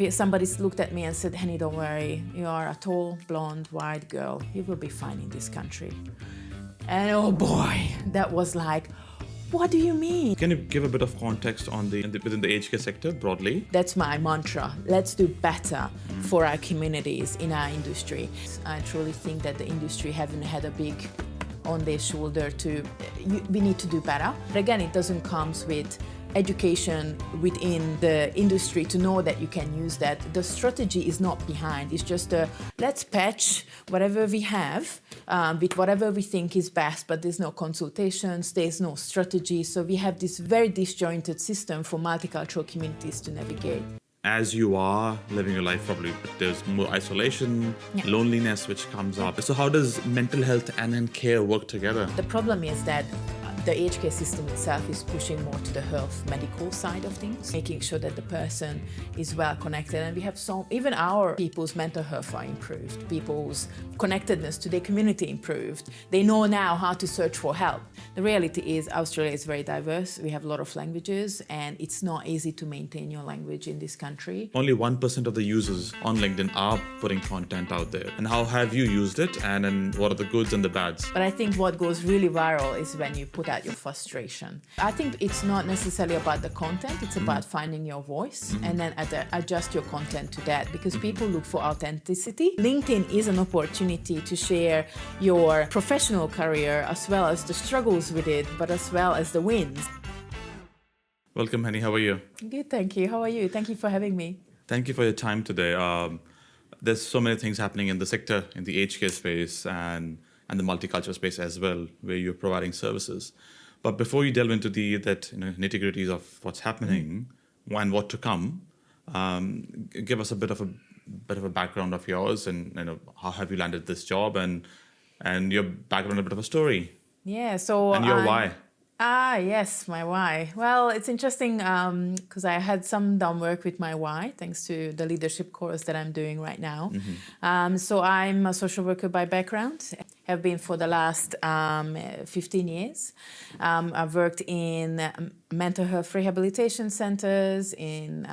Somebody looked at me and said, Henny, don't worry, you are a tall, blonde, white girl. You will be fine in this country. And oh boy, that was like, what do you mean? Can you give a bit of context on within the aged care sector broadly? That's my mantra. Let's do better for our communities in our industry. I truly think that the industry haven't had a big on their shoulder we need to do better. But again, it doesn't come with education within the industry to know that you can use that. The strategy is not behind. It's just let's patch whatever we have with whatever we think is best, but there's no consultations, there's no strategy. So we have this very disjointed system for multicultural communities to navigate. As you are living your life, probably there's more isolation, loneliness which comes up. So how does mental health and then care work together? The problem is that the aged care system itself is pushing more to the health medical side of things, making sure that the person is well connected. And we have even our people's mental health are improved, people's connectedness to their community improved. They know now how to search for help. The reality is Australia is very diverse. We have a lot of languages and it's not easy to maintain your language in this country. Only 1% of the users on LinkedIn are putting content out there. And how have you used it? And then what are the goods and the bads? But I think what goes really viral is when you put out your frustration. I think it's not necessarily about the content, it's about finding your voice and then adjust your content to that, because people look for authenticity. LinkedIn is an opportunity to share your professional career as well as the struggles with it, but as well as the wins. Welcome, Henny. How are you? Good, thank you. How are you? Thank you for having me. Thank you for your time today. There's so many things happening in the sector, in the aged care space and the multicultural space as well, where you're providing services. But before you delve into the nitty-gritties of what's happening and what to come, give us a bit of a background of yours and how have you landed this job and your background, a bit of a story. Yeah, so and your why. Yes, my why. Well, it's interesting because I had some done work with my why, thanks to the leadership course that I'm doing right now. So I'm a social worker by background, have been for the last 15 years. I've worked in mental health rehabilitation centers, in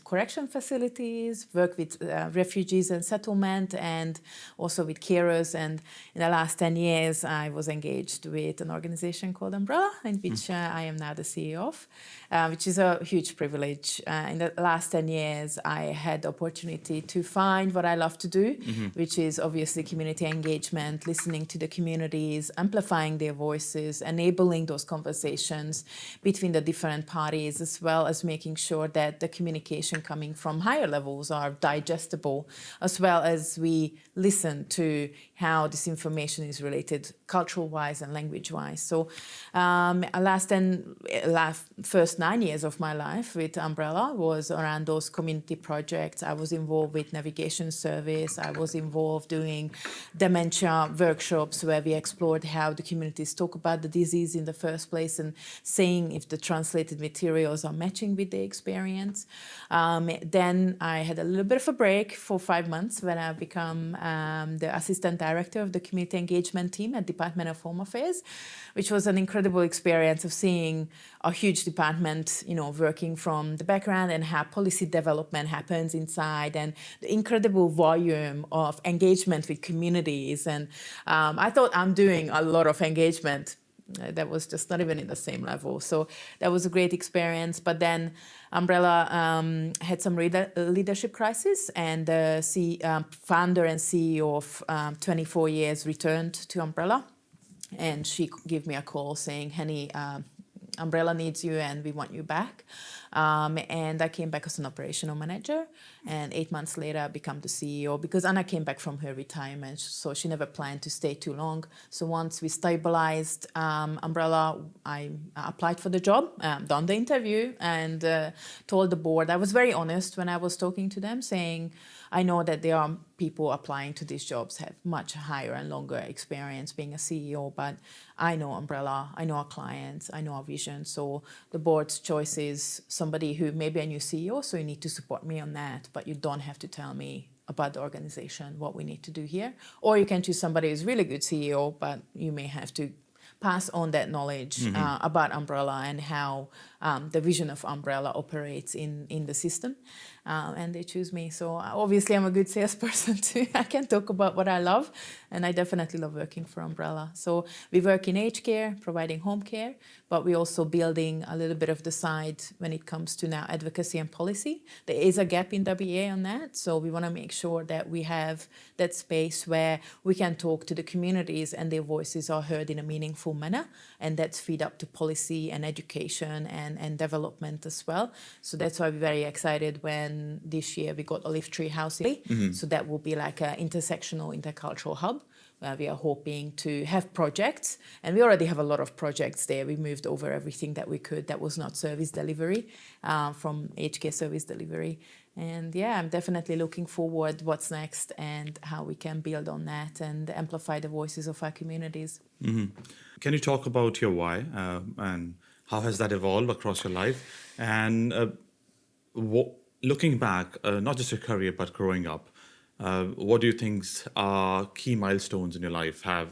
correction facilities, worked with refugees and settlement, and also with carers. And in the last 10 years, I was engaged with an organization called Umbrella, in which I am now the CEO of, which is a huge privilege. In the last 10 years, I had the opportunity to find what I love to do, which is obviously community engagement, listening to the communities, amplifying their voices, enabling those conversations between the different parties, as well as making sure that the communication coming from higher levels are digestible, as well as we listen to how this information is related cultural-wise and language-wise. So first 9 years of my life with Umbrella was around those community projects. I was involved with navigation service. I was involved doing dementia workshops where we explored how the communities talk about the disease in the first place and seeing if the translated materials are matching with the experience. Then I had a little bit of a break for 5 months when I became the assistant director of the community engagement team at Department of Home Affairs, which was an incredible experience of seeing a huge department, working from the background and how policy development happens inside and the incredible volume of engagement with communities. And I thought I'm doing a lot of engagement. That was just not even in the same level. So that was a great experience. But then Umbrella had some leadership crisis, and the founder and CEO of 24 years returned to Umbrella. And she gave me a call saying, Henny, Umbrella needs you and we want you back. And I came back as an operational manager, and 8 months later I became the CEO because Anna came back from her retirement, so she never planned to stay too long. So once we stabilized Umbrella, I applied for the job, done the interview, and told the board. I was very honest when I was talking to them, saying, I know that there are people applying to these jobs have much higher and longer experience being a CEO, but I know Umbrella, I know our clients, I know our vision. So the board's choice is somebody who may be a new CEO, so you need to support me on that, but you don't have to tell me about the organization, what we need to do here. Or you can choose somebody who's really good CEO, but you may have to pass on that knowledge about Umbrella and how the vision of Umbrella operates in the system. and they choose me. So obviously I'm a good salesperson too. I can talk about what I love, and I definitely love working for Umbrella. So we work in aged care, providing home care, but we're also building a little bit of the side when it comes to now advocacy and policy. There is a gap in WA on that, so we want to make sure that we have that space where we can talk to the communities and their voices are heard in a meaningful manner, and that's feed up to policy and education and development as well. So that's why we're very excited when this year we got Olive Tree House. So that will be like an intersectional, intercultural hub where we are hoping to have projects. And we already have a lot of projects there. We moved over everything that we could that was not service delivery from aged care service delivery. And yeah, I'm definitely looking forward what's next and how we can build on that and amplify the voices of our communities. Can you talk about your why and how has that evolved across your life? And looking back, not just your career, but growing up, what do you think are key milestones in your life have,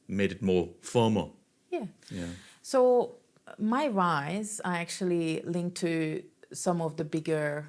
made it more firmer? Yeah. Yeah. So my whys are actually linked to some of the bigger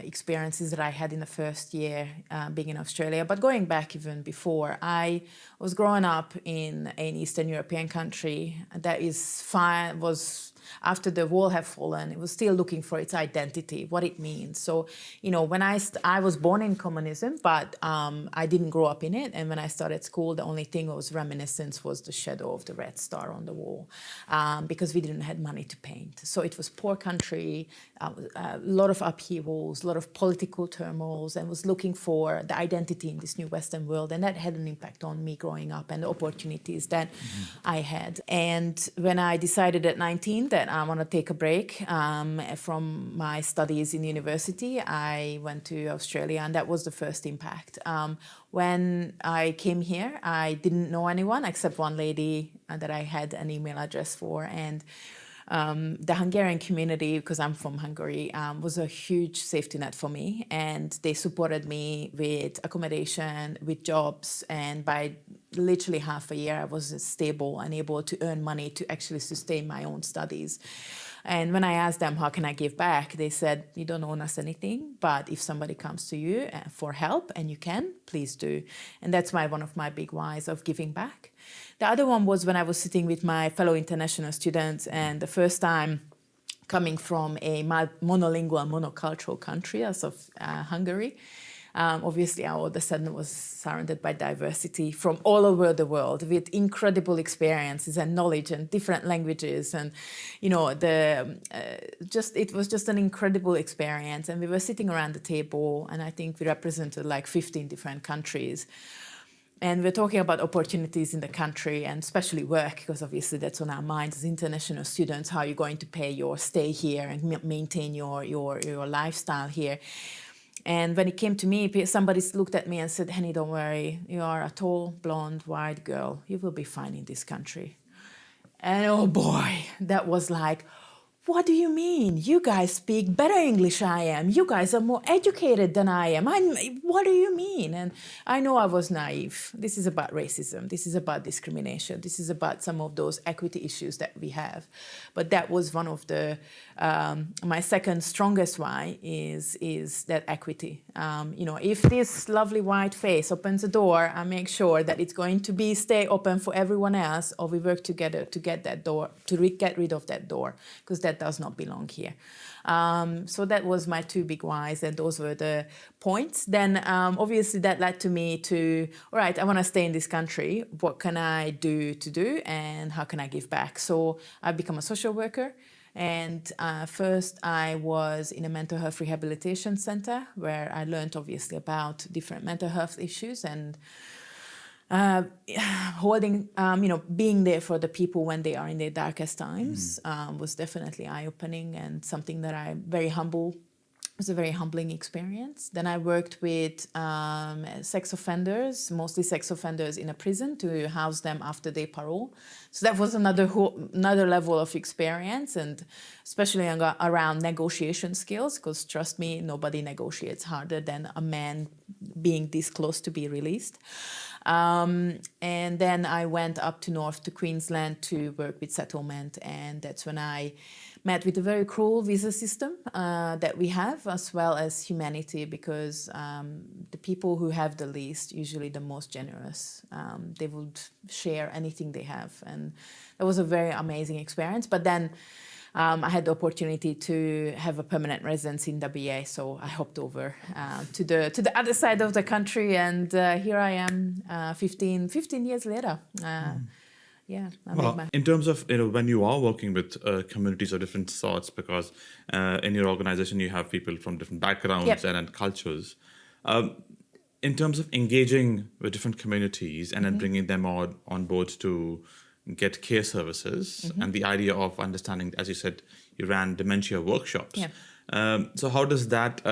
experiences that I had in the first year being in Australia. But going back even before, I was growing up in an Eastern European country that was after the wall had fallen, it was still looking for its identity, what it means. So, when I was born in communism, but I didn't grow up in it. And when I started school, the only thing that was reminiscence was the shadow of the Red Star on the wall, because we didn't have money to paint. So it was poor country, a lot of upheavals, a lot of political turmoils, and was looking for the identity in this new Western world. And that had an impact on me growing up and the opportunities that I had. And when I decided at 19 that I want to take a break from my studies in university, I went to Australia, and that was the first impact. When I came here, I didn't know anyone except one lady that I had an email address for, and the Hungarian community, because I'm from Hungary, was a huge safety net for me, and they supported me with accommodation, with jobs, and by literally half a year I was stable and able to earn money to actually sustain my own studies. And when I asked them, how can I give back? They said, you don't owe us anything, but if somebody comes to you for help and you can, please do. And that's one of my big whys of giving back. The other one was when I was sitting with my fellow international students, and the first time coming from a monolingual, monocultural country as of Hungary, obviously I all of a sudden was surrounded by diversity from all over the world with incredible experiences and knowledge and different languages, and it was just an incredible experience. And we were sitting around the table, and I think we represented like 15 different countries. And we're talking about opportunities in the country, and especially work, because obviously that's on our minds as international students. How are you going to pay your stay here and maintain your lifestyle here? And when it came to me, somebody looked at me and said, Henny, don't worry. You are a tall, blonde, white girl. You will be fine in this country. And oh boy, that was like, what do you mean? You guys speak better English than I am. You guys are more educated than I am. What do you mean? And I know I was naive. This is about racism. This is about discrimination. This is about some of those equity issues that we have. But that was one of the, my second strongest why is that equity. If this lovely white face opens a door, I make sure that it's going to stay open for everyone else, or we work together to get that door, to get rid of that door, because that does not belong here. So that was my two big whys, and those were the points. Then obviously that led to me to, all right, I want to stay in this country. What can I do and how can I give back? So I've become a social worker. And first I was in a mental health rehabilitation center where I learned obviously about different mental health issues, and being there for the people when they are in their darkest times was definitely eye-opening, and something that I'm very humble. It was a very humbling experience. Then I worked with sex offenders, mostly sex offenders in a prison, to house them after their parole. So that was another level of experience, and especially around negotiation skills, because trust me, nobody negotiates harder than a man being this close to be released. And then I went up to north to Queensland to work with settlement, and that's when I met with a very cruel visa system that we have, as well as humanity, because the people who have the least, usually the most generous, they would share anything they have. And it was a very amazing experience. But then I had the opportunity to have a permanent residence in WA, so I hopped over to the other side of the country, and here I am 15 years later. Yeah, In terms of when you are working with communities of different sorts, because in your organization you have people from different backgrounds and cultures, in terms of engaging with different communities and then bringing them on board to get care services, and the idea of understanding, as you said, you ran dementia workshops. So how does that?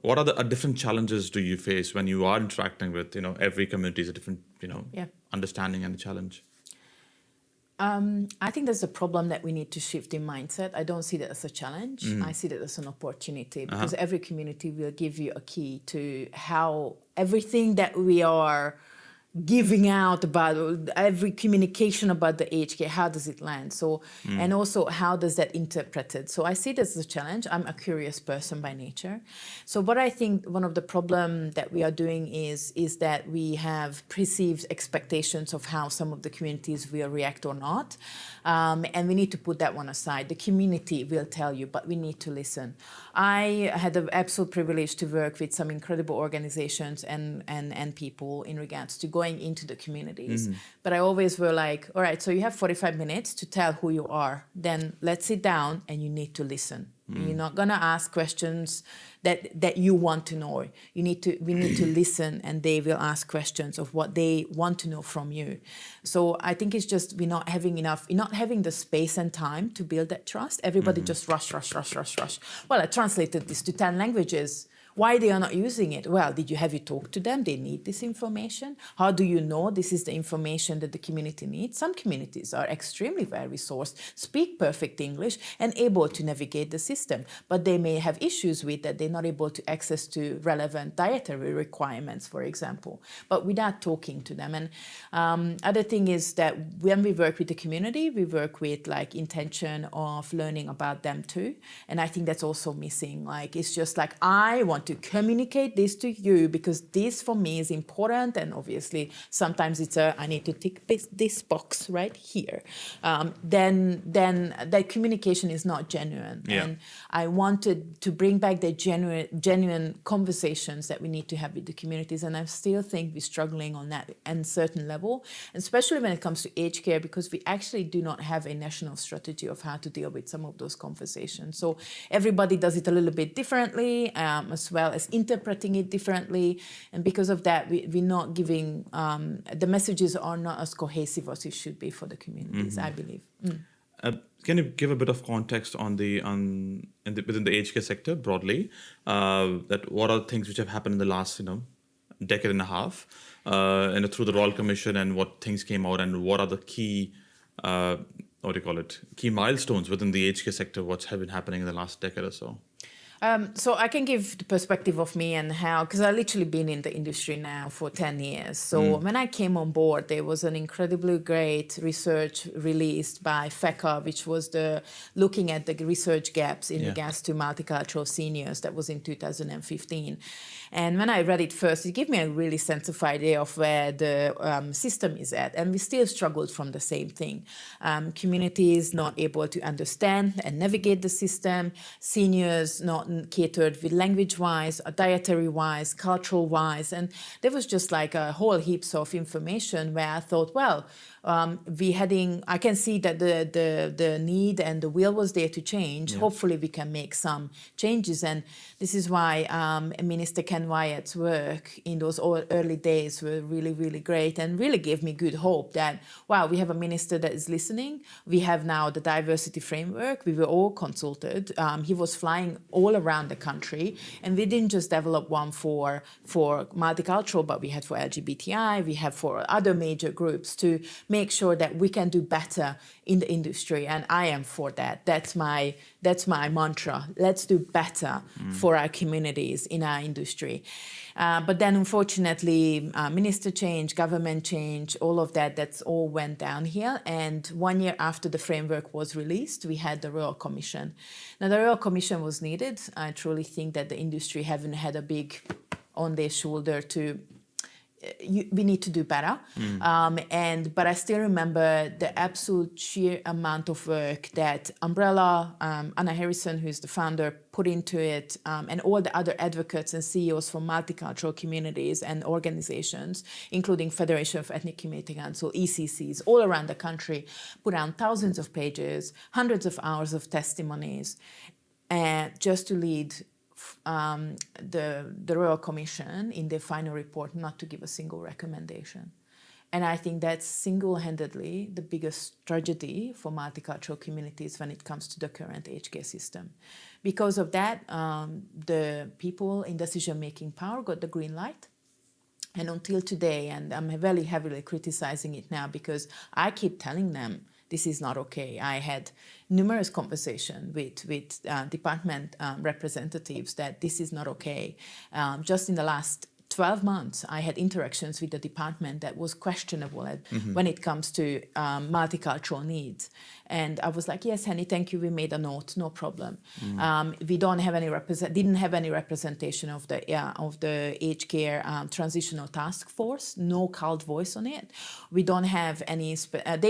What are the different challenges do you face when you are interacting with every community is a different understanding and challenge? I think there's a problem that we need to shift in mindset. I don't see that as a challenge. I see that as an opportunity, because every community will give you a key to how everything that we are giving out about, every communication about the aged care, how does it land? So, and also how does that interpreted? So I see this as a challenge. I'm a curious person by nature. So what I think one of the problem that we are doing is that we have perceived expectations of how some of the communities will react or not. And we need to put that one aside. The community will tell you, but we need to listen. I had the absolute privilege to work with some incredible organizations and people in regards to going into the communities. But I always were like, all right, so you have 45 minutes to tell who you are. Then let's sit down and you need to listen. You're not going to ask questions that you want to know. We need to listen, and they will ask questions of what they want to know from you. So I think it's just we're not having the space and time to build that trust. Everybody just rush. Well, I translated this to 10 languages. Why they are not using it? Well, did you have you talked to them? They need this information. How do you know this is the information that the community needs? Some communities are extremely well resourced, speak perfect English, and able to navigate the system. But they may have issues with that they're not able to access to relevant dietary requirements, for example, but without talking to them. And other thing is that when we work with the community, we work with like intention of learning about them too. And I think that's also missing. Like, it's just like, I want to communicate this to you because this for me is important, and obviously sometimes it's I need to tick this box right here. Then that communication is not genuine, and I wanted to bring back the genuine conversations that we need to have with the communities, and I still think we're struggling on that at a certain level, especially when it comes to aged care, because we actually do not have a national strategy of how to deal with some of those conversations. So everybody does it a little bit differently, as well as interpreting it differently. And because of that, we're not giving, the messages are not as cohesive as it should be for the communities, I believe. Can you give a bit of context on within the aged care sector broadly? That what are things which have happened in the last decade and a half, through the Royal Commission, and what things came out, and what are the key key milestones within the aged care sector? What's have been happening in the last decade or so? So I can give the perspective of me and how, because I've literally been in the industry now for 10 years. So when I came on board, there was an incredibly great research released by FECA, which was looking at the research gaps in regards to multicultural seniors. That was in 2015. And when I read it first, it gave me a really sense of idea of where the system is at. And we still struggled from the same thing. Communities not able to understand and navigate the system, seniors not catered with language-wise, dietary-wise, cultural-wise. And there was just like a whole heaps of information where I thought, well, I can see that the need and the will was there to change. Yeah. Hopefully we can make some changes. And this is why Minister Ken Wyatt's work in those early days were really, really great, and really gave me good hope that, wow, we have a minister that is listening. We have now the diversity framework. We were all consulted. He was flying all around the country, and we didn't just develop one for multicultural, but we had for LGBTI, we have for other major groups to make sure that we can do better in the industry. And I am for that. That's my mantra. Let's do better for our communities in our industry. But then unfortunately, minister change, government change, all of that's all went downhill. And 1 year after the framework was released, we had the Royal Commission. Now, the Royal Commission was needed. I truly think that the industry haven't had a big on their shoulder to we need to do better. But I still remember the absolute sheer amount of work that Umbrella, Anna Harrison, who's the founder, put into it, and all the other advocates and CEOs from multicultural communities and organizations, including Federation of Ethnic Community Council, ECCs, all around the country, put down thousands of pages, hundreds of hours of testimonies, just to lead the Royal Commission in their final report not to give a single recommendation. And I think that's single-handedly the biggest tragedy for multicultural communities when it comes to the current aged care system. Because of that, the people in decision-making power got the green light. And until today, and I'm very heavily criticizing it now because I keep telling them, this is not okay. I had numerous conversations with department representatives that this is not okay. Just in the last 12 months, I had interactions with the department that was questionable when it comes to multicultural needs. And I was like, yes, Henny, thank you. We made a note, no problem. We don't have any didn't have any representation of the aged care transitional task force, no cult voice on it. We don't have any,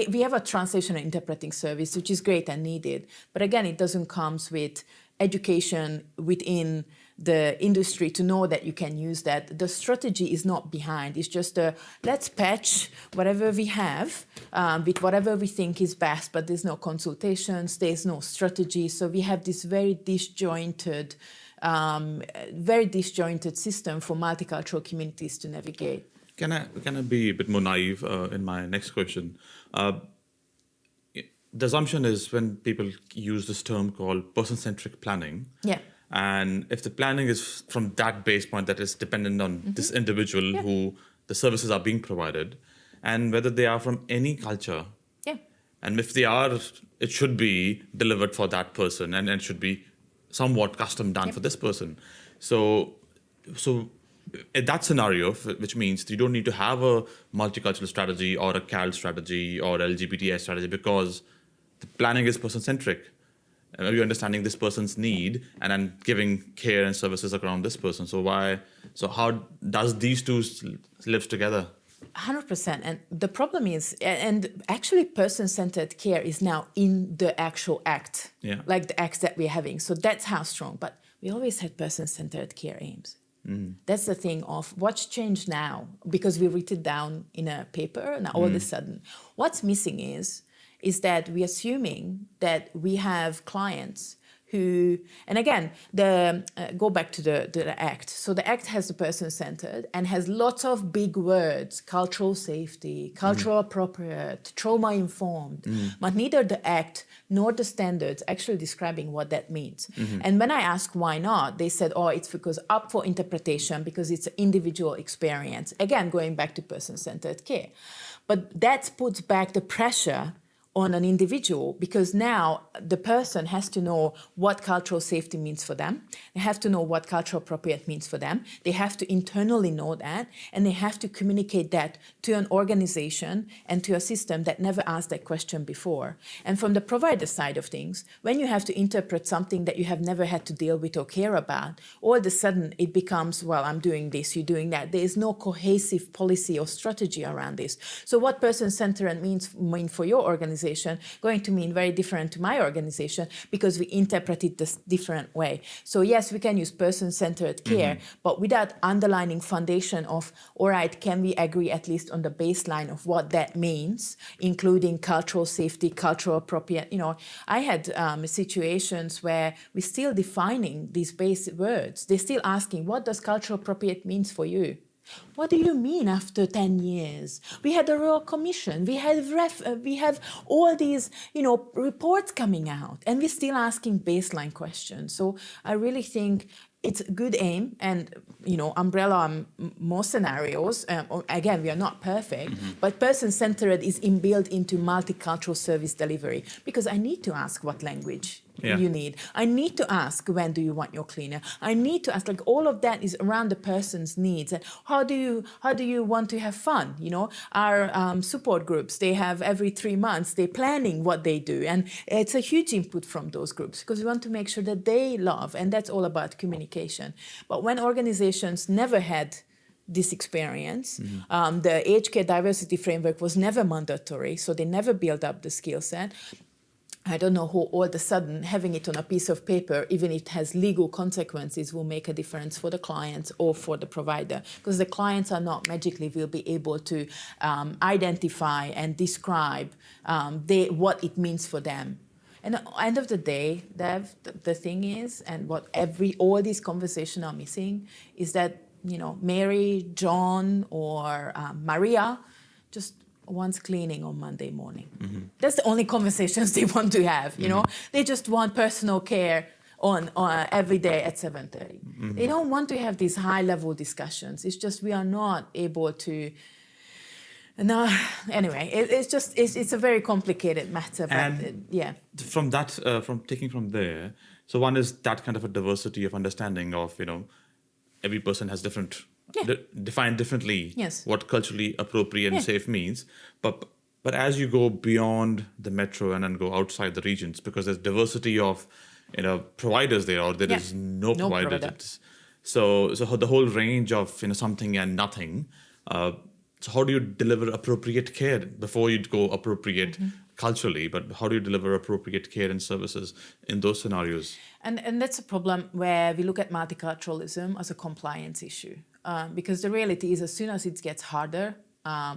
we have a translation and interpreting service, which is great and needed. But again, it doesn't come with education within the industry to know that you can use that. The strategy is not behind. It's just let's patch whatever we have with whatever we think is best, but there's no consultations, there's no strategy. So we have this very disjointed system for multicultural communities to navigate. Can I be a bit more naive in my next question? The assumption is when people use this term called person-centric planning. Yeah. And if the planning is from that base point that is dependent on this individual who the services are being provided, and whether they are from any culture, and if they are, it should be delivered for that person, and it should be somewhat custom done for this person. So in that scenario, which means you don't need to have a multicultural strategy or a CAL strategy or LGBTI strategy because the planning is person-centric. You're understanding this person's need and then giving care and services around this person. So how does these two live together? 100%. And the problem is, and actually person-centered care is now in the actual act, like the acts that we're having. So that's how strong. But we always had person-centered care aims. That's the thing of what's changed now, because we wrote it down in a paper, and all of a sudden, what's missing is that we're assuming that we have clients who, and again, go back to the act. So the act has the person-centered and has lots of big words, cultural safety, cultural appropriate, trauma-informed, but neither the act nor the standards actually describing what that means. And when I asked why not, they said, it's because up for interpretation because it's an individual experience. Again, going back to person-centered care. But that puts back the pressure on an individual, because now the person has to know what cultural safety means for them. They have to know what cultural appropriate means for them. They have to internally know that, and they have to communicate that to an organization and to a system that never asked that question before. And from the provider side of things, when you have to interpret something that you have never had to deal with or care about, all of a sudden it becomes, well, I'm doing this, you're doing that. There is no cohesive policy or strategy around this. So what person-centered mean for your organization going to mean very different to my organization because we interpret it this different way. So yes, we can use person-centered care, but without underlining foundation of, all right, can we agree at least on the baseline of what that means, including cultural safety, cultural appropriate. I had situations where we're still defining these basic words. They're still asking, what does cultural appropriate means for you? What do you mean after 10 years? We had a Royal Commission. We have all these, reports coming out, and we're still asking baseline questions. So I really think it's a good aim, and umbrella most scenarios. Again, we are not perfect, but person-centered is inbuilt into multicultural service delivery, because I need to ask what language you need. I need to ask, when do you want your cleaner? I need to ask, like, all of that is around the person's needs. And how do you want to have fun? Our support groups, they have every 3 months, they're planning what they do. And it's a huge input from those groups, because we want to make sure that they love, and that's all about communication. But when organizations never had this experience, the aged care diversity framework was never mandatory, so they never built up the skill set. I don't know how all of a sudden having it on a piece of paper, even if it has legal consequences, will make a difference for the clients or for the provider, because the clients are not magically will be able to identify and describe what it means for them. And at the end of the day, Dev, the thing is, and what all these conversations are missing, is that Mary, John, or Maria just wants cleaning on Monday morning. That's the only conversations they want to have. They just want personal care on every day at 7:30. They don't want to have these high-level discussions. It's just we are not able to. No, anyway, it's a very complicated matter. But from that, from taking from there, so one is that kind of a diversity of understanding of every person has different. Defined differently what culturally appropriate and safe means, but as you go beyond the metro and then go outside the regions, because there's diversity of providers there, or there is no provider. So the whole range of something and nothing. So how do you deliver appropriate care before you go appropriate culturally? But how do you deliver appropriate care and services in those scenarios? And that's a problem where we look at multiculturalism as a compliance issue. Because the reality is, as soon as it gets harder,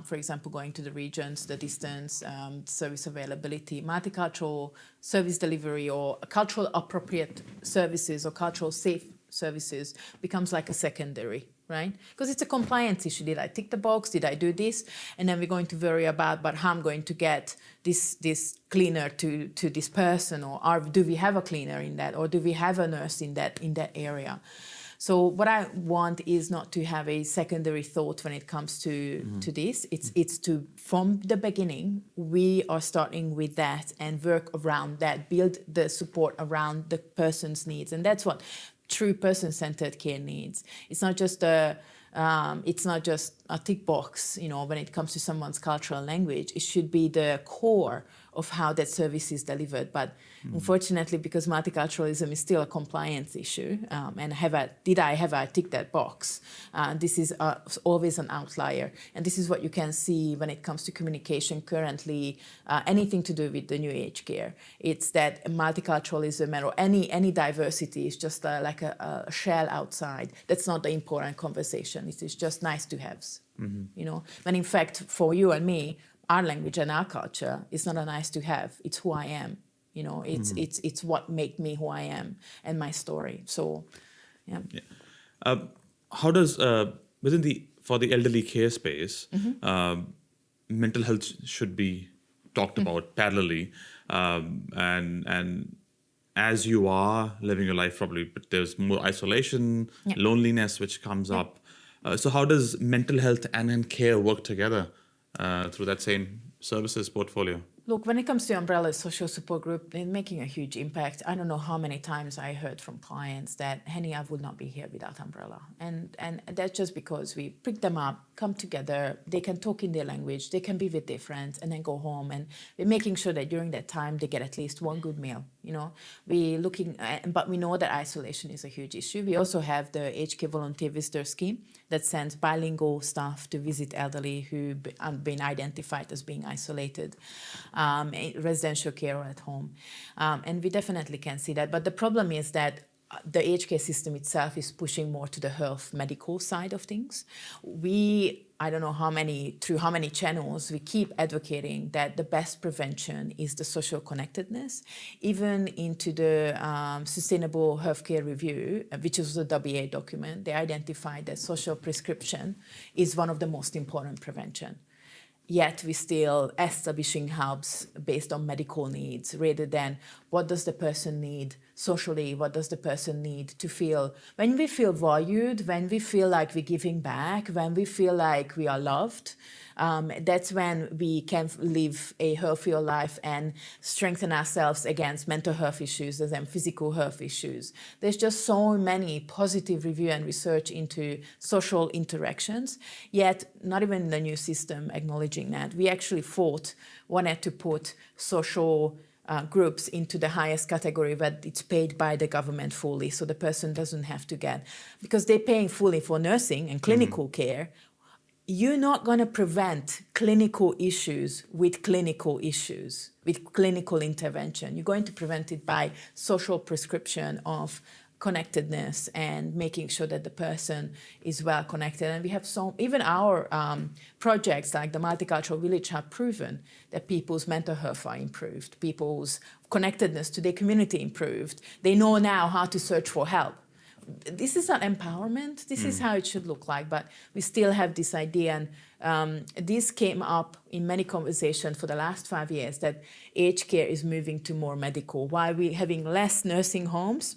for example, going to the regions, the distance, service availability, multicultural service delivery, or cultural appropriate services or cultural safe services becomes like a secondary, right? Because it's a compliance issue. Did I tick the box? Did I do this? And then we're going to worry about, but how I'm going to get this cleaner to this person, or do we have a cleaner in that, or do we have a nurse in that area? So what I want is not to have a secondary thought when it comes to this. It's to, from the beginning, we are starting with that and work around that, build the support around the person's needs. And that's what true person-centered care needs. It's not just a tick box, when it comes to someone's cultural language. It should be the core of how that service is delivered. But unfortunately, because multiculturalism is still a compliance issue, and did I tick that box? This is always an outlier. And this is what you can see when it comes to communication currently, anything to do with the new age care. It's that multiculturalism or any diversity is just like a shell outside. That's not the important conversation. It is just nice to haves. When in fact, for you and me, our language and our culture is not a nice to have. It's who I am. It's what make me who I am and my story. So, how does for the elderly care space, mental health should be talked about parallelly, and as you are living your life, probably, but there's more isolation, loneliness, which comes up. So how does mental health and care work together through that same services portfolio? Look, when it comes to Umbrella's social support group, they're making a huge impact. I don't know how many times I heard from clients that, Henny, I would not be here without Umbrella. And that's just because we pick them up, come together, they can talk in their language, they can be with their friends, and then go home. And we're making sure that during that time, they get at least one good meal. We're looking at, but we know that isolation is a huge issue. We also have the HK Volunteer Visitor Scheme that sends bilingual staff to visit elderly who have been identified as being isolated. Residential care or at home. And we definitely can see that. But the problem is that the aged care system itself is pushing more to the health medical side of things. I don't know through how many channels we keep advocating that the best prevention is the social connectedness. Even into the Sustainable Healthcare Review, which is the WA document, they identified that social prescription is one of the most important prevention. Yet we're still establishing hubs based on medical needs rather than what does the person need socially, what does the person need to feel. When we feel valued, when we feel like we're giving back, when we feel like we are loved, that's when we can live a healthier life and strengthen ourselves against mental health issues and physical health issues. There's just so many positive review and research into social interactions, yet not even the new system acknowledging that. We actually wanted to put social groups into the highest category where it's paid by the government fully, so the person doesn't have to get, because they're paying fully for nursing and clinical care. You're not going to prevent clinical issues, with clinical intervention. You're going to prevent it by social prescription of connectedness and making sure that the person is well connected. And we have even our projects like the Multicultural Village have proven that people's mental health are improved, people's connectedness to their community improved. They know now how to search for help. This is not empowerment. This is how it should look like, but we still have this idea, and this came up in many conversations for the last 5 years, that aged care is moving to more medical. While we're having less nursing homes,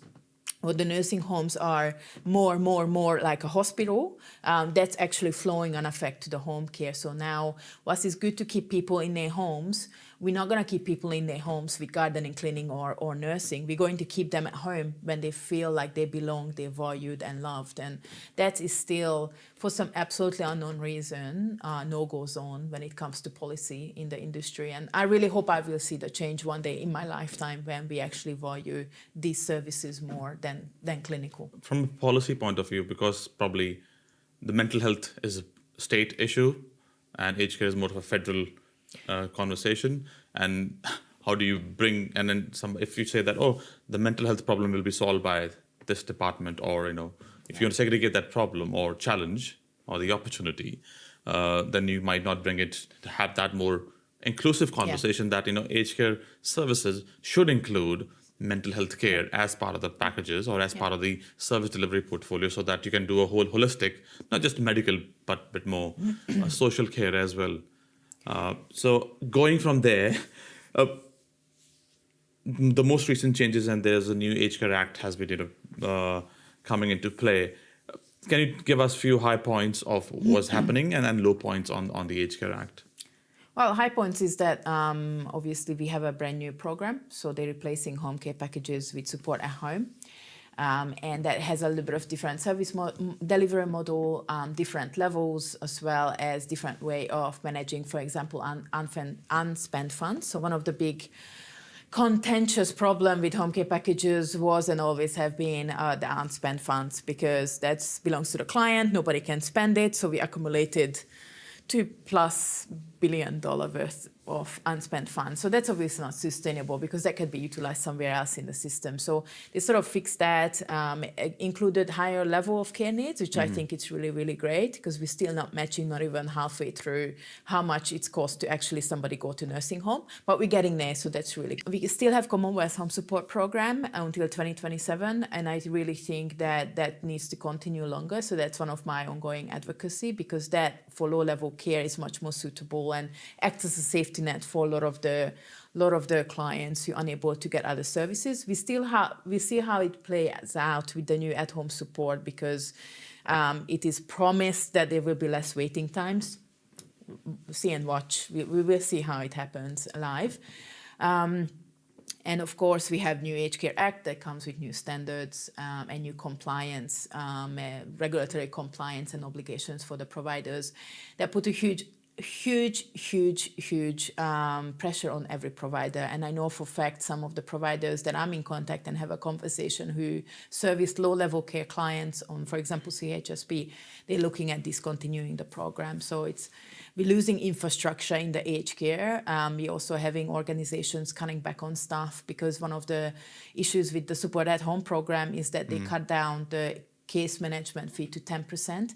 or the nursing homes are more like a hospital, that's actually flowing on effect to the home care. So now, whilst it's good to keep people in their homes, we're not going to keep people in their homes with gardening, cleaning, or nursing. We're going to keep them at home when they feel like they belong, they're valued and loved. And that is still, for some absolutely unknown reason, no-go zone when it comes to policy in the industry. And I really hope I will see the change one day in my lifetime when we actually value these services more than clinical. From a policy point of view, because probably the mental health is a state issue and aged care is more of a federal conversation, and how do you bring, and then if you say that, the mental health problem will be solved by this department, or if you want to segregate that problem or challenge or the opportunity, then you might not bring it to have that more inclusive conversation that aged care services should include mental health care as part of the packages or as part of the service delivery portfolio, so that you can do a whole holistic, not just medical, but a bit more social care as well. So going from there, the most recent changes, and there's a new Aged Care Act has been coming into play. Can you give us a few high points of what's happening and low points on the Aged Care Act? Well, high points is that obviously we have a brand new program, so they're replacing home care packages with support at home. And that has a little bit of different service delivery model, different levels, as well as different way of managing, for example, unspent funds. So one of the big contentious problem with home care packages was and always have been the unspent funds, because that belongs to the client, nobody can spend it, so we accumulated $2+ billion worth of unspent funds. So that's obviously not sustainable, because that could be utilized somewhere else in the system. So they sort of fixed that, included higher level of care needs, which I think it's really, really great, because we're still not matching, not even halfway through how much it's cost to actually somebody go to nursing home. But we're getting there, so that's really good. We still have Commonwealth Home Support Program until 2027, and I really think that needs to continue longer. So that's one of my ongoing advocacy, because that for low-level care is much more suitable and acts as a safety net for a lot of the clients who are unable to get other services. We see how it plays out with the new at-home support, because it is promised that there will be less waiting times. See and watch. We will see how it happens live. And of course, we have new Aged Care Act that comes with new standards and new compliance, regulatory compliance and obligations for the providers that put a huge pressure on every provider. And I know for a fact some of the providers that I'm in contact and have a conversation who service low-level care clients on, for example, CHSP, they're looking at discontinuing the program. So we're losing infrastructure in the aged care. We're also having organizations cutting back on staff, because one of the issues with the Support at Home program is that they cut down the case management fee to 10%.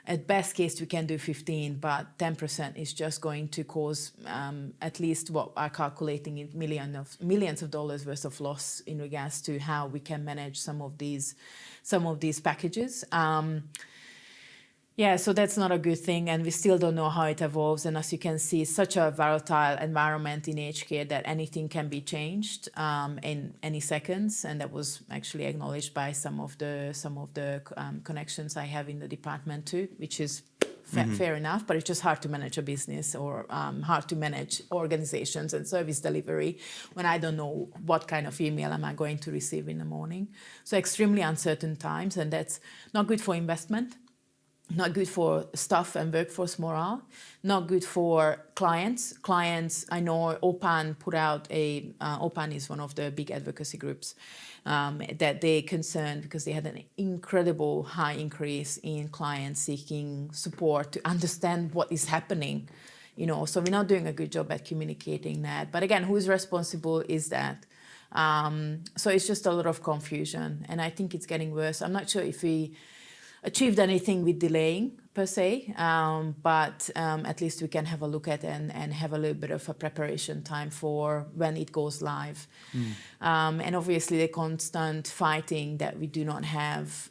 At best case, we can do 15, but 10% is just going to cause at least what I'm calculating in millions of dollars worth of loss in regards to how we can manage some of these packages. Yeah, so that's not a good thing, and we still don't know how it evolves. And as you can see, it's such a volatile environment in aged care that anything can be changed in any seconds. And that was actually acknowledged by some of the connections I have in the department too, which is fair enough. But it's just hard to manage a business or hard to manage organizations and service delivery when I don't know what kind of email am I going to receive in the morning. So extremely uncertain times, and that's not good for investment. Not good for staff and workforce morale, not good for clients. Clients, I know OPAN put out OPAN is one of the big advocacy groups that they concerned because they had an incredible high increase in clients seeking support to understand what is happening. So we're not doing a good job at communicating that. But again, who is responsible is that? So it's just a lot of confusion, and I think it's getting worse. I'm not sure if we achieved anything with delaying per se, but at least we can have a look at and have a little bit of a preparation time for when it goes live. And obviously the constant fighting that we do not have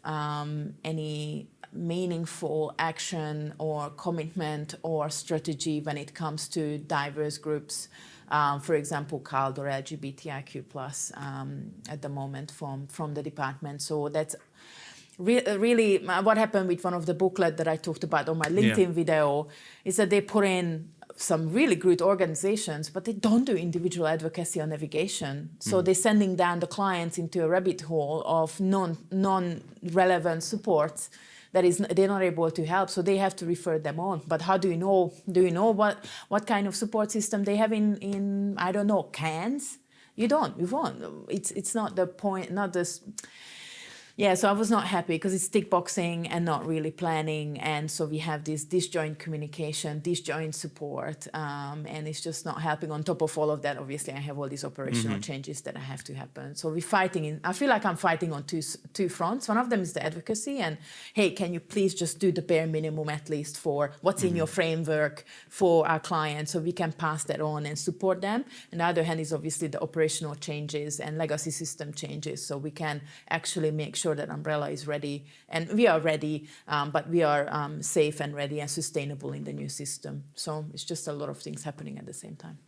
any meaningful action or commitment or strategy when it comes to diverse groups. For example, CALD or LGBTIQ+, at the moment from the department. So that's really what happened with one of the booklet that I talked about on my LinkedIn video is that they put in some really good organizations, but they don't do individual advocacy or navigation. So they're sending down the clients into a rabbit hole of non-relevant supports that is they're not able to help, so they have to refer them on. But how do you know? Do you know what kind of support system they have in I don't know, cans? You don't. You won't. It's not the point. Not this. Yeah, so I was not happy because it's tick boxing and not really planning, and so we have this disjoint communication, disjoint support, and it's just not helping. On top of all of that, obviously, I have all these operational changes that have to happen. So we're fighting. I feel like I'm fighting on two fronts. One of them is the advocacy, and hey, can you please just do the bare minimum at least for what's in your framework for our clients, so we can pass that on and support them. And the other hand is obviously the operational changes and legacy system changes, so we can actually make sure that Umbrella is ready, and we are ready, but we are safe and ready and sustainable in the new system. So it's just a lot of things happening at the same time.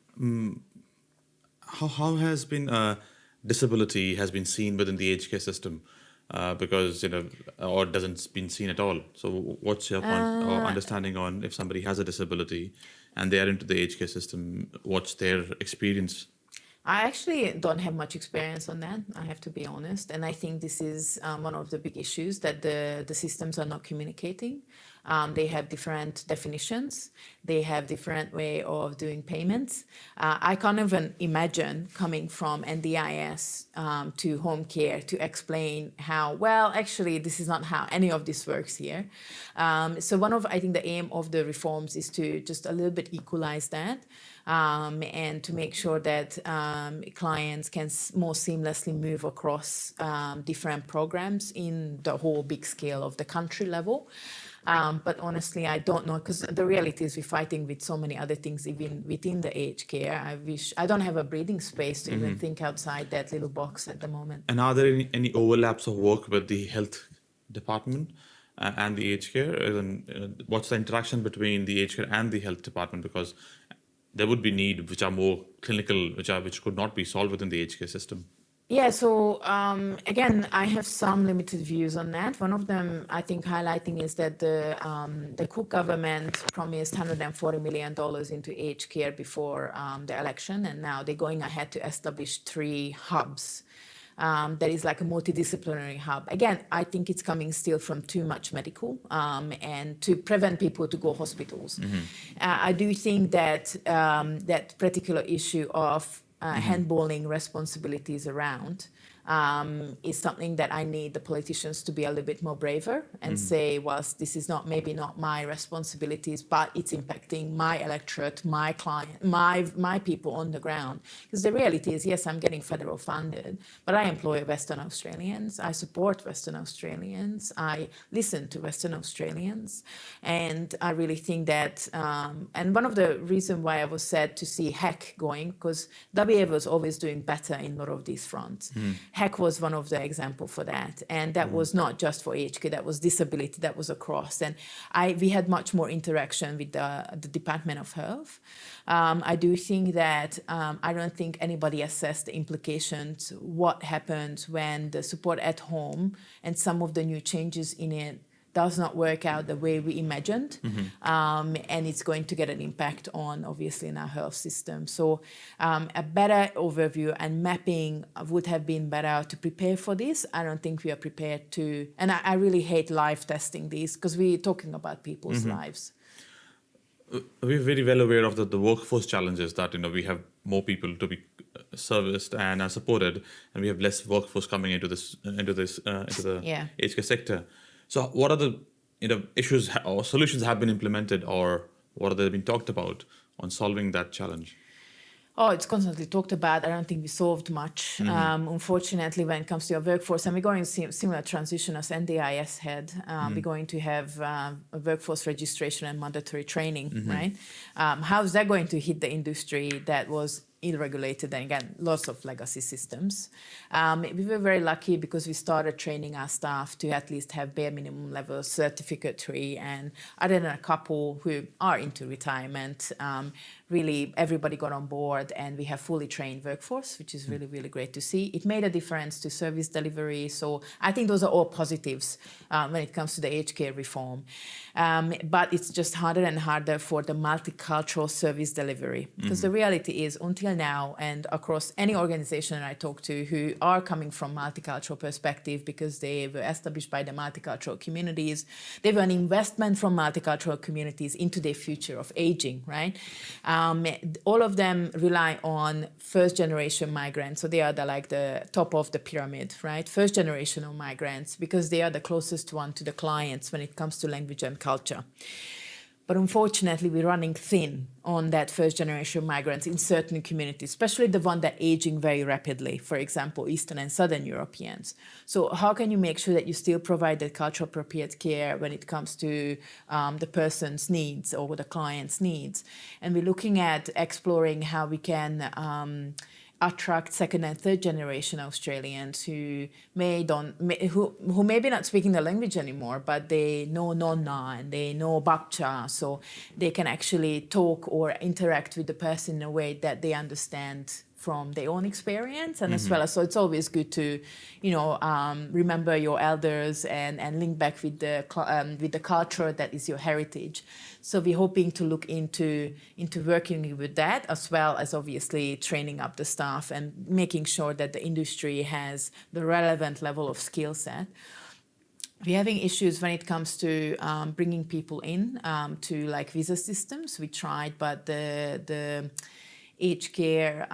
How has been disability has been seen within the aged care system? Because or doesn't been seen at all. So what's your point or understanding on if somebody has a disability and they are into the aged care system? What's their experience? I actually don't have much experience on that, I have to be honest. And I think this is one of the big issues, that the systems are not communicating. They have different definitions. They have different way of doing payments. I can't even imagine coming from NDIS to home care to explain how, well, actually, this is not how any of this works here. So I think the aim of the reforms is to just a little bit equalize that. And to make sure that clients can more seamlessly move across different programs in the whole big scale of the country level. But honestly, I don't know, because the reality is we're fighting with so many other things even within the aged care. I don't have a breathing space to even think outside that little box at the moment. And are there any overlaps of work with the health department and the aged care? What's the interaction between the aged care and the health department? Because there would be needs which are more clinical, which could not be solved within the aged care system. Yeah, so again, I have some limited views on that. One of them, I think, highlighting is that the Cook government promised $140 million into aged care before the election, and now they're going ahead to establish 3 hubs. That is like a multidisciplinary hub. Again, I think it's coming still from too much medical and to prevent people to go hospitals. I do think that that particular issue of handballing responsibilities around is something that I need the politicians to be a little bit more braver and say, well, this is maybe not my responsibilities, but it's impacting my electorate, my client, my people on the ground. Because the reality is, yes, I'm getting federal funded, but I employ Western Australians, I support Western Australians, I listen to Western Australians, and I really think that, and one of the reasons why I was sad to see HEC going, because WA was always doing better in a lot of these fronts. Hack was one of the example for that. And that was not just for aged care, that was disability, that was across. And we had much more interaction with the Department of Health. I do think that I don't think anybody assessed the implications, what happens when the support at home and some of the new changes in it does not work out the way we imagined, and it's going to get an impact on, obviously, in our health system. So a better overview and mapping would have been better to prepare for this. I don't think we are prepared to, and I really hate live testing these because we're talking about people's lives. We're very well aware of the workforce challenges that we have more people to be serviced and are supported, and we have less workforce coming into the aged care sector. So, what are the issues or solutions have been implemented, or what are they been talked about on solving that challenge? Oh, it's constantly talked about. I don't think we solved much, unfortunately, when it comes to our workforce. And we're going to see a similar transition as NDIS had. We're going to have a workforce registration and mandatory training, right? How is that going to hit the industry that was ill-regulated, and again, lots of legacy systems. We were very lucky because we started training our staff to at least have bare minimum level certificatory, and other than a couple who are into retirement, really everybody got on board, and we have fully trained workforce, which is really, really great to see. It made a difference to service delivery, so I think those are all positives when it comes to the aged care reform. But it's just harder and harder for the multicultural service delivery, because the reality is, until now, and across any organization I talk to who are coming from multicultural perspective because they were established by the multicultural communities, they were an investment from multicultural communities into their future of aging, right? All of them rely on first generation migrants, so they are the top of the pyramid, right? First generation of migrants, because they are the closest one to the clients when it comes to language and culture. But unfortunately, we're running thin on that first generation migrants in certain communities, especially the one that are aging very rapidly, for example, Eastern and Southern Europeans. So how can you make sure that you still provide that cultural appropriate care when it comes to the person's needs or the client's needs? And we're looking at exploring how we can attract second and third generation Australians who may be not speaking the language anymore, but they know Nonna and they know Bakcha, so they can actually talk or interact with the person in a way that they understand from their own experience, and as well as, so it's always good to, remember your elders and link back with the culture that is your heritage. So we're hoping to look into working with that, as well as obviously training up the staff and making sure that the industry has the relevant level of skill set. We're having issues when it comes to bringing people in to visa systems. We tried, but the aged care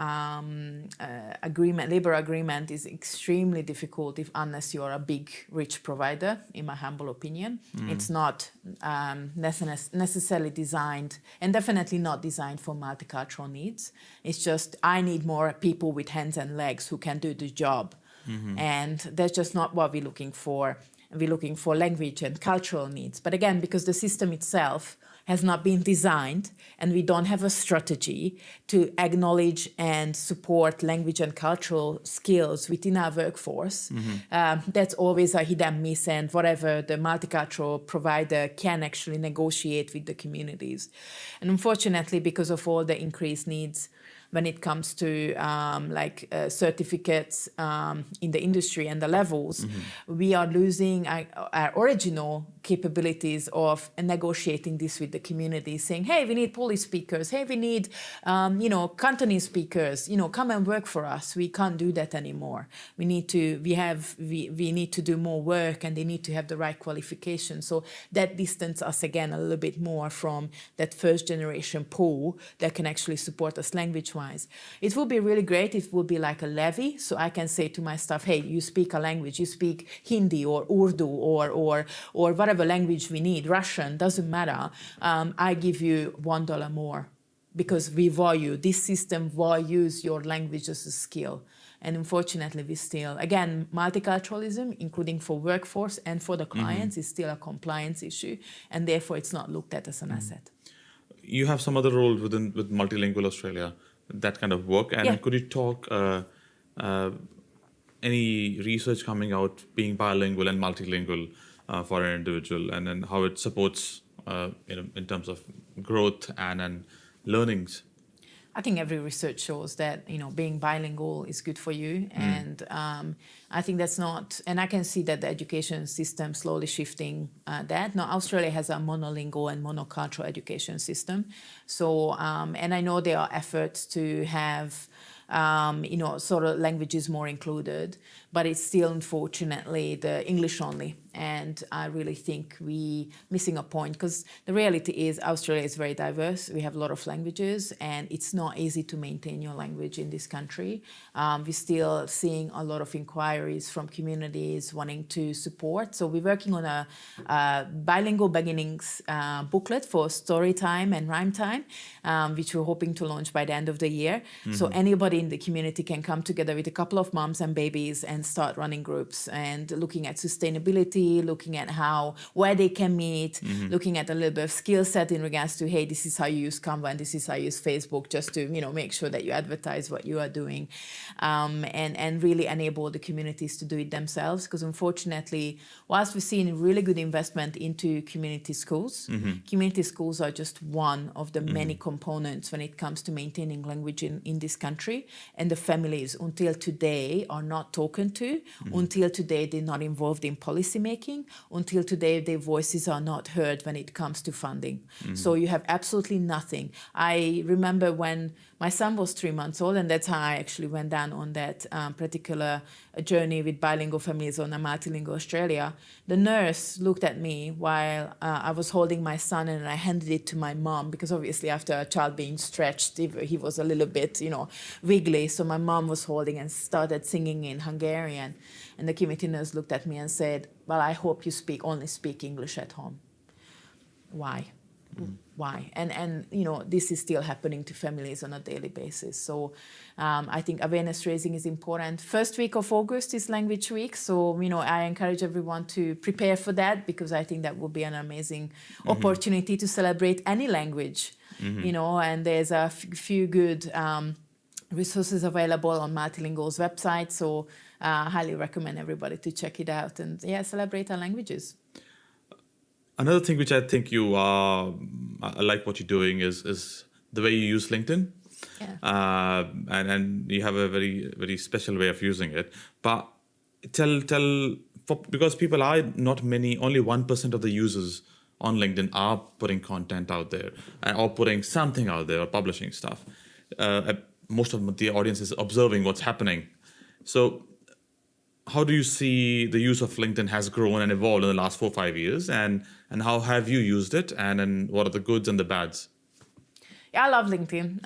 labor agreement is extremely difficult unless you're a big, rich provider, in my humble opinion. It's not necessarily designed, and definitely not designed for multicultural needs. It's just, I need more people with hands and legs who can do the job. And that's just not what we're looking for. We're looking for language and cultural needs. But again, because the system itself has not been designed, and we don't have a strategy to acknowledge and support language and cultural skills within our workforce. That's always a hidden miss, and whatever the multicultural provider can actually negotiate with the communities. And unfortunately, because of all the increased needs when it comes to certificates in the industry and the levels, we are losing our original capabilities of negotiating this with the community, saying, hey, we need Polish speakers, hey, we need Cantonese speakers, come and work for us. We can't do that anymore. We need to do more work, and they need to have the right qualifications. So that distance us again a little bit more from that first generation pool that can actually support us language-wise. It would be really great if it would be like a levy, so I can say to my staff, hey, you speak a language, you speak Hindi or Urdu or whatever language we need, Russian, doesn't matter. I give you $1 more, because we value, this system values your language as a skill. And unfortunately, we still, again, multiculturalism, including for workforce and for the clients, is still a compliance issue, and therefore it's not looked at as an asset. You have some other roles with Multilingual Australia that kind of work, and could you talk any research coming out being bilingual and multilingual for an individual, and then how it supports in terms of growth and learnings? I think every research shows that being bilingual is good for you, and I think that's not. And I can see that the education system slowly shifting that. Now Australia has a monolingual and monocultural education system, so and I know there are efforts to have sort of languages more included, but it's still unfortunately the English only. And I really think we missing a point, because the reality is Australia is very diverse. We have a lot of languages, and it's not easy to maintain your language in this country. We're still seeing a lot of inquiries from communities wanting to support. So we're working on a bilingual beginnings booklet for story time and rhyme time, which we're hoping to launch by the end of the year. So anybody in the community can come together with a couple of moms and babies and start running groups and looking at sustainability, looking at where they can meet, looking at a little bit of skill set in regards to, hey, this is how you use Canva and this is how you use Facebook, just to make sure that you advertise what you are doing, and really enable the communities to do it themselves. Because unfortunately, whilst we're seeing really good investment into community schools, community schools are just one of the many components when it comes to maintaining language in this country. And the families, until today, are not talked to. Until today, they're not involved in policy making. Until today, their voices are not heard when it comes to funding. So you have absolutely nothing. I remember when my son was 3 months old, and that's how I actually went down on that particular journey with bilingual families on a multilingual Australia. The nurse looked at me while I was holding my son, and I handed it to my mom, because obviously after a child being stretched, he was a little bit, wiggly. So my mom was holding and started singing in Hungarian. And the community nurse looked at me and said, well, I hope you only speak English at home. Why? Why? And this is still happening to families on a daily basis. So I think awareness raising is important. First week of August is Language Week. So, I encourage everyone to prepare for that, because I think that will be an amazing opportunity to celebrate any language, and there's a few good resources available on Multilingual's website. So I highly recommend everybody to check it out and celebrate our languages. Another thing which I think I like what you're doing is the way you use LinkedIn. Yeah. And you have a very, very special way of using it. But because people are not many, only 1% of the users on LinkedIn are putting content out there or putting something out there or publishing stuff. Most of the audience is observing what's happening. So how do you see the use of LinkedIn has grown and evolved in the last 4 or 5 years, and how have you used it, and then what are the goods and the bads? Yeah, I love LinkedIn.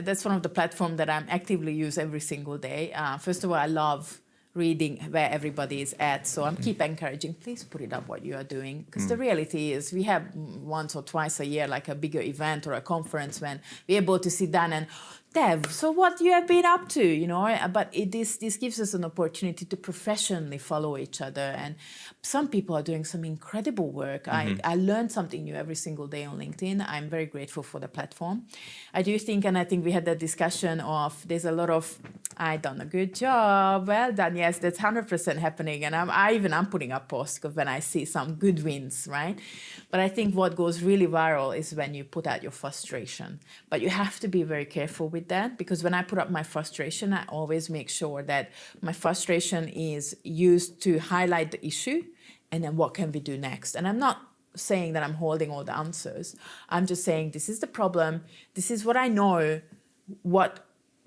That's one of the platforms that I'm actively use every single day. First of all, I love reading where everybody is at. So I'm keep encouraging, please put it up what you are doing. Because the reality is we have once or twice a year, like a bigger event or a conference, when we're able to sit down and, Dev, so what you have been up to, But this gives us an opportunity to professionally follow each other. And some people are doing some incredible work. I learn something new every single day on LinkedIn. I'm very grateful for the platform. I do think, and I think we had that discussion of, there's a lot of, I done a good job, well done, yes, that's 100% happening. And I'm putting up posts when I see some good wins, right? But I think what goes really viral is when you put out your frustration. But you have to be very careful with that, because when I put up my frustration, I always make sure that my frustration is used to highlight the issue, and then what can we do next? And I'm not saying that I'm holding all the answers. I'm just saying, this is the problem. This is what I know.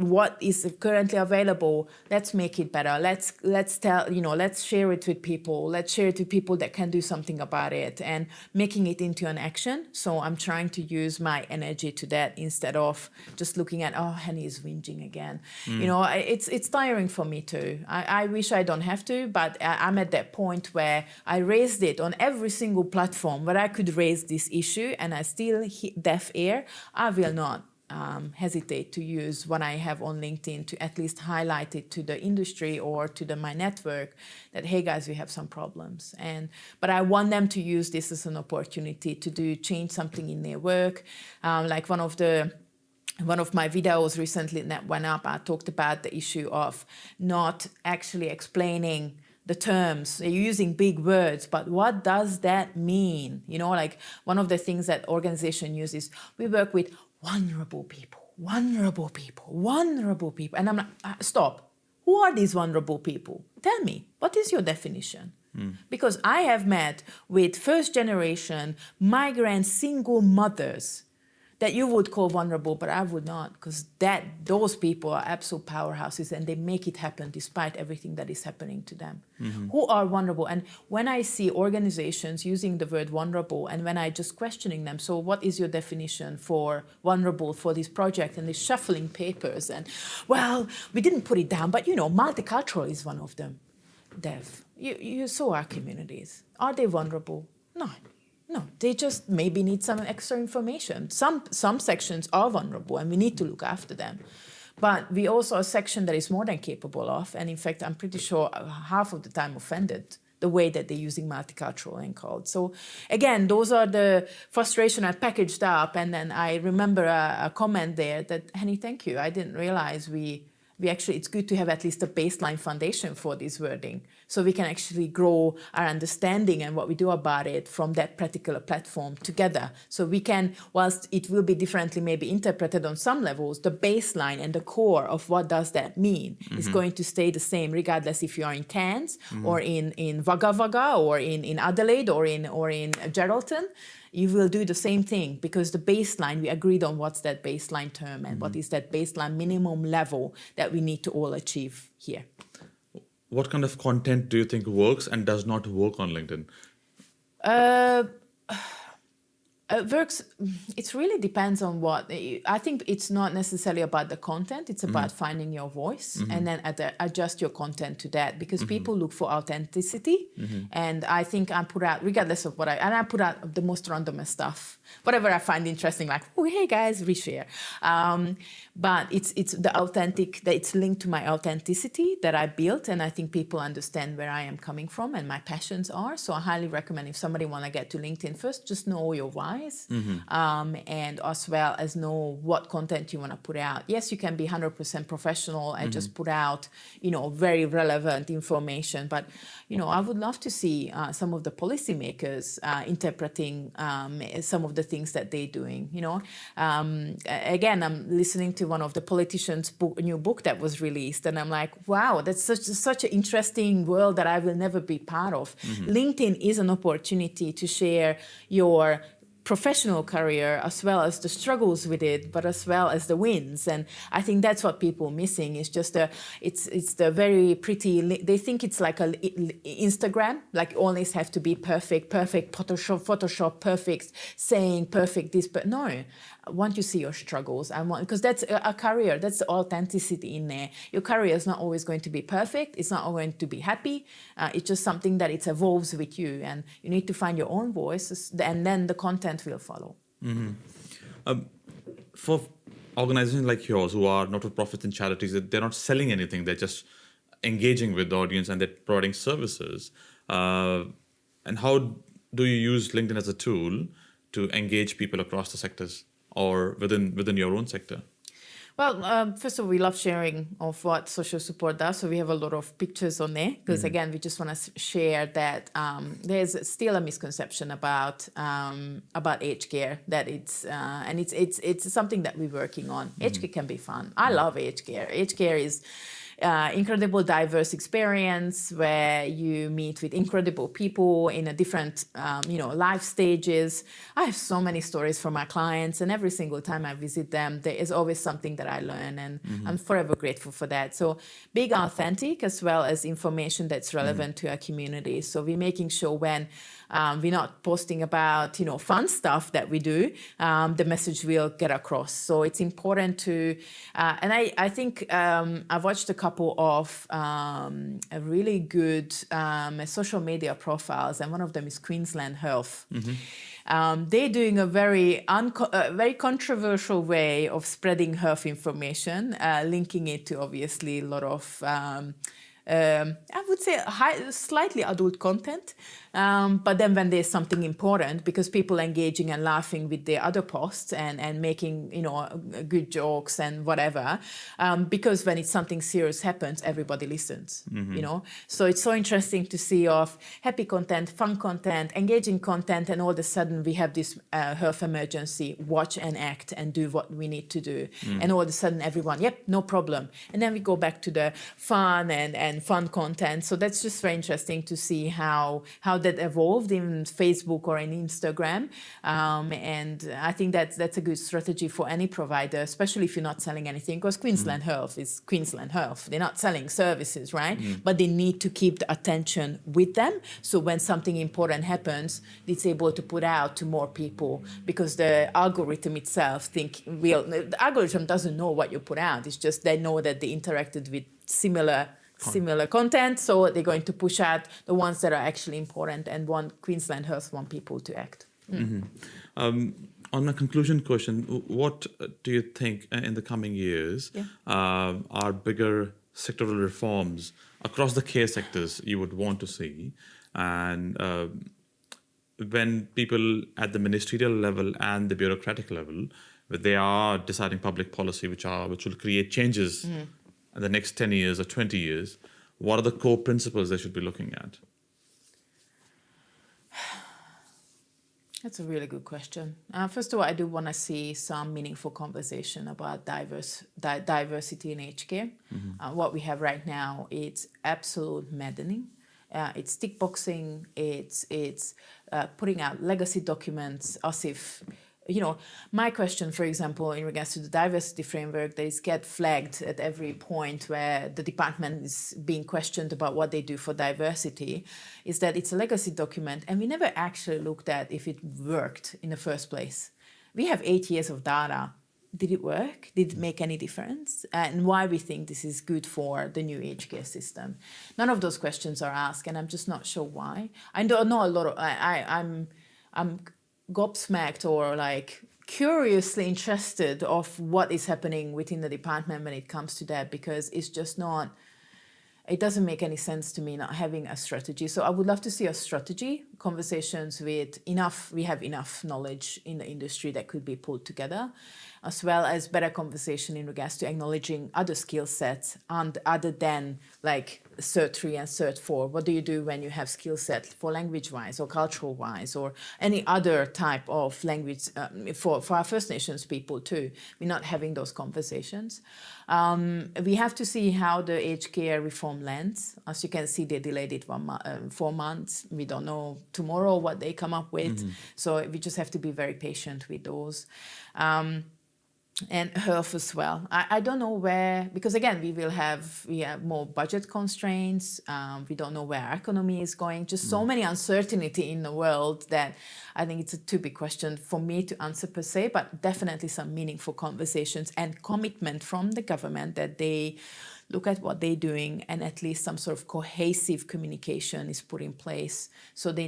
What is currently available, let's make it better. Let's tell, let's share it with people. Let's share it with people that can do something about it, and making it into an action. So I'm trying to use my energy to that, instead of just looking at, oh, Henny is whinging again. It's tiring for me too. I wish I don't have to, but I'm at that point where I raised it on every single platform where I could raise this issue, and I still hit deaf ear. I will not hesitate to use what I have on LinkedIn to at least highlight it to the industry or to my network that, hey guys, we have some problems. But I want them to use this as an opportunity to change something in their work. Like one of the one of my videos recently that went up, I talked about the issue of not actually explaining the terms. You're using big words, but what does that mean? You know, like one of the things that organization uses, we work with vulnerable people, vulnerable people, vulnerable people. And I'm like, stop. Who are these vulnerable people? Tell me, what is your definition? Because I have met with first generation migrant single mothers that you would call vulnerable, but I would not, because those people are absolute powerhouses and they make it happen despite everything that is happening to them. Who are vulnerable? And when I see organizations using the word vulnerable, and when I just questioning them, so what is your definition for vulnerable for this project? And they're shuffling papers and, well, we didn't put it down, but you know, multicultural is one of them. Dev, you saw our communities. Are they vulnerable? No. No, they just maybe need some extra information. Some sections are vulnerable and we need to look after them. But we also a section that is more than capable of, and in fact, I'm pretty sure half of the time offended the way that they're using multicultural and called. So again, those are the frustration I packaged up, and then I remember a comment there that, Henny, thank you. I didn't realize we actually, it's good to have at least a baseline foundation for this wording, so we can actually grow our understanding and what we do about it from that particular platform together. So we can, whilst it will be differently maybe interpreted on some levels, the baseline and the core of what does that mean is going to stay the same regardless if you are in Cairns or in Wagga Wagga or in Adelaide or in Geraldton. You will do the same thing because the baseline, we agreed on what's that baseline term and what is that baseline minimum level that we need to all achieve here. What kind of content do you think works and does not work on LinkedIn? Works, it really depends on what. I think it's not necessarily about the content, it's about finding your voice and then adjust your content to that, because people look for authenticity. And I think I put out, regardless of what I put out the most randomest stuff, whatever I find interesting, like, oh, hey guys, reshare. But it's the authentic, that it's linked to my authenticity that I built, and I think people understand where I am coming from and my passions are. So I highly recommend if somebody want to get to LinkedIn, first just know your why. And as well as know what content you want to put out. Yes, you can be 100% professional and just put out, very relevant information. But, I would love to see some of the policymakers interpreting some of the things that they're doing. Again, I'm listening to one of the politicians' new book that was released, and I'm like, wow, that's such an interesting world that I will never be part of. LinkedIn is an opportunity to share your professional career as well as the struggles with it, but as well as the wins. And I think that's what people are missing. It's just it's the very pretty, they think it's like a Instagram, like always have to be perfect, Photoshop, perfect, saying perfect this, but no, I want you to see your struggles. Because that's a career, that's the authenticity in there. Your career is not always going to be perfect. It's not going to be happy. It's just something that it evolves with you, and you need to find your own voice, and then the content will follow. For organizations like yours who are not-for-profits and charities, they're not selling anything, they're just engaging with the audience and they're providing services. And how do you use LinkedIn as a tool to engage people across the sectors or within your own sector? Well, first of all, we love sharing of what social support does. So we have a lot of pictures on there because, again, we just want to share that there's still a misconception about aged care, that it's and it's something that we're working on. Aged care can be fun. I love aged care. Aged care is incredible diverse experience where you meet with incredible people in a different life stages. I have so many stories from my clients, and every single time I visit them there is always something that I learn, and I'm forever grateful for that. So being authentic as well as information that's relevant to our community. So we're making sure when we're not posting about fun stuff that we do, the message will get across. So it's important to and I think I've watched a couple of really good social media profiles, and one of them is Queensland Health. They're doing a very controversial way of spreading health information, linking it to obviously a lot of I would say slightly adult content. But then when there's something important, because people engaging and laughing with the other posts and making, good jokes and whatever, because when it's something serious happens, everybody listens, So it's so interesting to see of happy content, fun content, engaging content, and all of a sudden we have this health emergency, watch and act and do what we need to do. And all of a sudden everyone, yep, no problem. And then we go back to the fun and fun content. So that's just very interesting to see how that evolved in Facebook or in Instagram. And I think that's a good strategy for any provider, especially if you're not selling anything, because Queensland Health is Queensland Health. They're not selling services, right? But they need to keep the attention with them. So when something important happens, it's able to put out to more people, because the algorithm itself the algorithm doesn't know what you put out. It's just they know that they interacted with similar content, so they're going to push out the ones that are actually important and want Queensland Health want people to act. On my conclusion question, what do you think in the coming years are bigger sectoral reforms across the care sectors you would want to see? And when people at the ministerial level and the bureaucratic level, they are deciding public policy which will create changes in the next 10 years or 20 years, what are the core principles they should be looking at? That's a really good question. First of all, I do want to see some meaningful conversation about diversity in aged care. What we have right now, it's absolute maddening. It's tick boxing. It's putting out legacy documents as if. My question, for example, in regards to the diversity framework, that is get flagged at every point where the department is being questioned about what they do for diversity, is that it's a legacy document, and we never actually looked at if it worked in the first place. We have 8 years of data. Did it work? Did it make any difference? And why we think this is good for the new aged care system? None of those questions are asked, and I'm just not sure why. I don't know a lot of. I'm gobsmacked or curiously interested of what is happening within the department when it comes to that, because it's just not, it doesn't make any sense to me not having a strategy. So I would love to see a strategy, conversations with we have enough knowledge in the industry that could be pulled together, as well as better conversation in regards to acknowledging other skill sets and other than Cert 3 and Cert 4. What do you do when you have skill set for language-wise or cultural-wise or any other type of language for our First Nations people too? We're not having those conversations. We have to see how the aged care reform lands. As you can see, they delayed it 4 months. We don't know tomorrow what they come up with. So we just have to be very patient with those. And health as well. I don't know where, because again, we have more budget constraints. We don't know where our economy is going. Just so many uncertainty in the world that I think it's a too big question for me to answer per se, but definitely some meaningful conversations and commitment from the government that they look at what they're doing and at least some sort of cohesive communication is put in place so they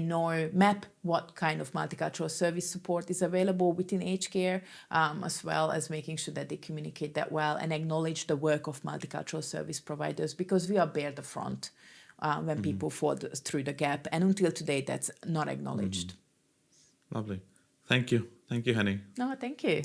map what kind of multicultural service support is available within aged care, as well as making sure that they communicate that well and acknowledge the work of multicultural service providers, because we are bear the front when people fall through the gap. And until today, that's not acknowledged. Lovely. Thank you. Thank you, Henny. No, thank you.